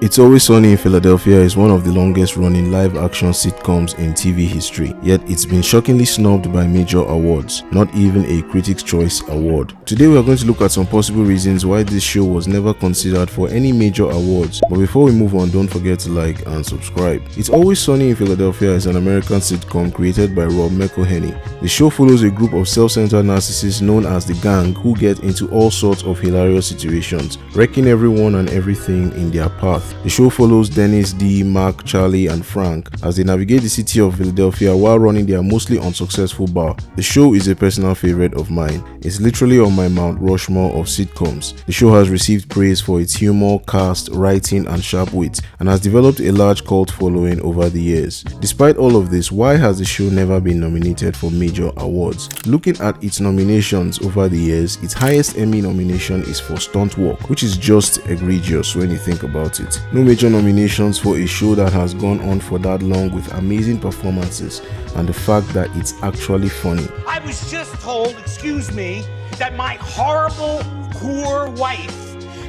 It's Always Sunny in Philadelphia is one of the longest running live action sitcoms in TV history, yet it's been shockingly snubbed by major awards, not even a Critics' Choice Award. Today we are going to look at some possible reasons why this show was never considered for any major awards, but before we move on, don't forget to like and subscribe. It's Always Sunny in Philadelphia is an American sitcom created by Rob McElhenney. The show follows a group of self-centered narcissists known as the Gang who get into all sorts of hilarious situations, wrecking everyone and everything in their path. The show follows Dennis, Dee, Mark, Charlie, and Frank as they navigate the city of Philadelphia while running their mostly unsuccessful bar. The show is a personal favorite of mine. It's literally on my Mount Rushmore of sitcoms. The show has received praise for its humor, cast, writing, and sharp wit, and has developed a large cult following over the years. Despite all of this, why has the show never been nominated for major awards? Looking at its nominations over the years, its highest Emmy nomination is for stunt work, which is just egregious when you think about it. No major nominations for a show that has gone on for that long with amazing performances and the fact that it's actually funny. I was just told, excuse me, that my horrible, poor wife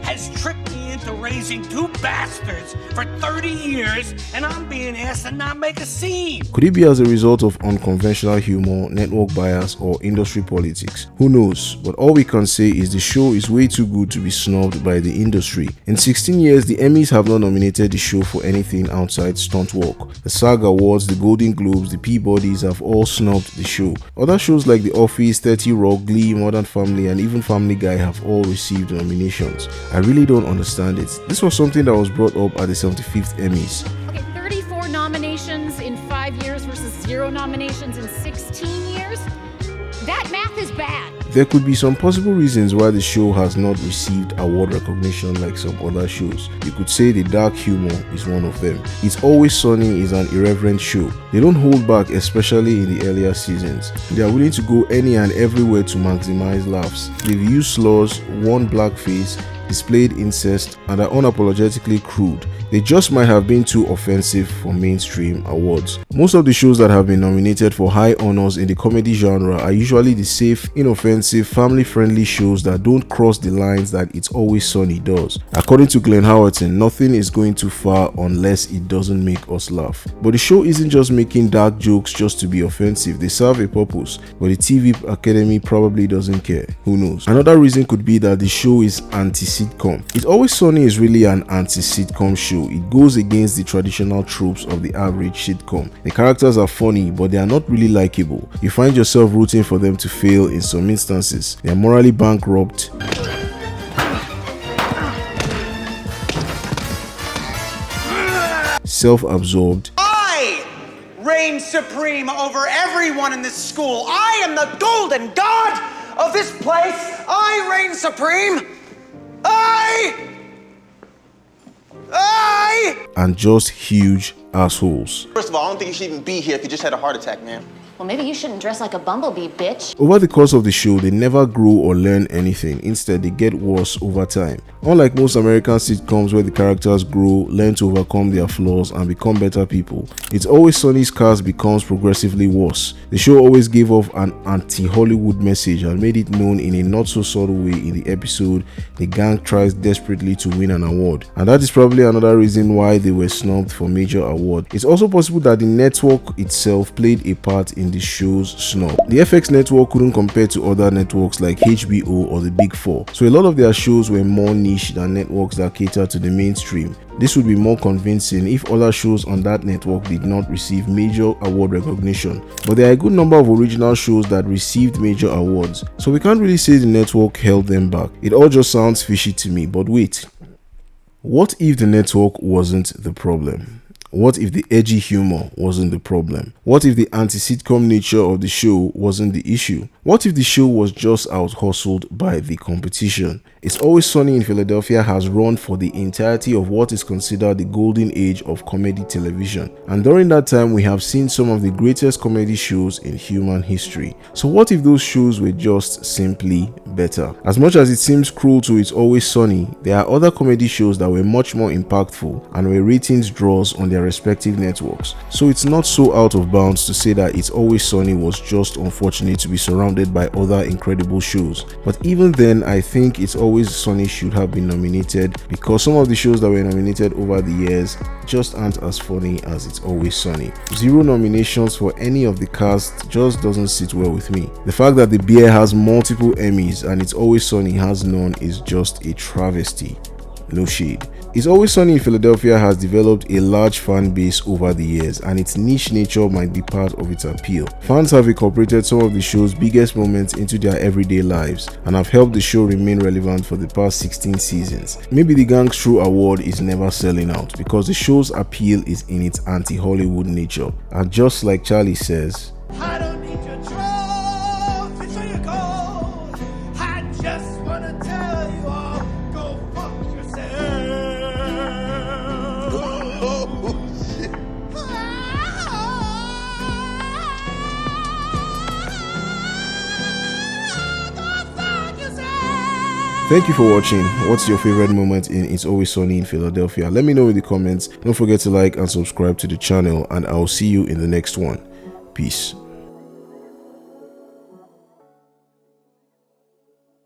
has tricked me into raising two bastards for 30 years and I'm being asked to not make a scene. Could it be as a result of unconventional humor, network bias, or industry politics? Who knows? But all we can say is the show is way too good to be snubbed by the industry. In 16 years, the Emmys have not nominated the show for anything outside stunt work. The SAG Awards, the Golden Globes, the Peabodys have all snubbed the show. Other shows like The Office, 30 Rock, Glee, Modern Family, and even Family Guy have all received nominations. I really don't understand it. This was something that was brought up at the 75th Emmys. Okay, 34 nominations in 5 years versus 0 nominations in 16 years? That math is bad. There could be some possible reasons why the show has not received award recognition like some other shows. You could say the dark humor is one of them. It's Always Sunny is an irreverent show. They don't hold back, especially in the earlier seasons. They are willing to go any and everywhere to maximize laughs. They've used slurs, worn blackface, displayed incest, and are unapologetically crude. They just might have been too offensive for mainstream awards. Most of the shows that have been nominated for high honors in the comedy genre are usually the safe, inoffensive, family-friendly shows that don't cross the lines that It's Always Sunny does. According to Glenn Howerton, nothing is going too far unless it doesn't make us laugh. But the show isn't just making dark jokes just to be offensive. They serve a purpose, but the TV Academy probably doesn't care. Who knows? Another reason could be that the show is anti-sitcom. It's Always Sunny is really an anti-sitcom show. It goes against the traditional tropes of the average sitcom. The characters are funny, but they are not really likable. You find yourself rooting for them to fail in some instances. They are morally bankrupt, self-absorbed, I reign supreme over everyone in this school. I am the golden god of this place. I reign supreme. and just huge assholes. First of all, I don't think you should even be here if you just had a heart attack, man. Well, maybe you shouldn't dress like a bumblebee, bitch. Over the course of the show, they never grow or learn anything. Instead, they get worse over time. Unlike most American sitcoms where the characters grow, learn to overcome their flaws, and become better people, It's Always Sunny's cast becomes progressively worse. The show always gave off an anti-Hollywood message and made it known in a not-so-subtle way in the episode The Gang tries desperately to win an award. And that is probably another reason why they were snubbed for major awards. It's also possible that the network itself played a part in the show's snub. The FX network couldn't compare to other networks like HBO or the Big Four, so a lot of their shows were more niche than networks that cater to the mainstream. This would be more convincing if other shows on that network did not receive major award recognition, but there are a good number of original shows that received major awards, so we can't really say the network held them back. It all just sounds fishy to me, but wait. What if the network wasn't the problem? What if the edgy humor wasn't the problem? What if the anti-sitcom nature of the show wasn't the issue? What if the show was just out-hustled by the competition? It's Always Sunny in Philadelphia has run for the entirety of what is considered the golden age of comedy television. And during that time, we have seen some of the greatest comedy shows in human history. So what if those shows were just simply better? As much as it seems cruel to It's Always Sunny, there are other comedy shows that were much more impactful and were ratings draws on their respective networks. So it's not so out of bounds to say that It's Always Sunny was just unfortunate to be surrounded by other incredible shows. But even then, I think It's Always Always Sunny should have been nominated, because some of the shows that were nominated over the years just aren't as funny as It's Always Sunny. 0 nominations for any of the cast just doesn't sit well with me. The fact that The Bear has multiple Emmys and It's Always Sunny has none is just a travesty. No shade. It's Always Sunny in Philadelphia has developed a large fan base over the years, and its niche nature might be part of its appeal. Fans have incorporated some of the show's biggest moments into their everyday lives and have helped the show remain relevant for the past 16 seasons. Maybe the Gang's True Award is never selling out because the show's appeal is in its anti-Hollywood nature. And just like Charlie says, I don't need your trophy, so you go. I just wanna tell you all, go fuck yourself. thank you for watching. What's your favorite moment in It's Always Sunny in Philadelphia? Let me know in the comments. Don't forget to like and subscribe to the channel, and I'll see you in the next one. Peace.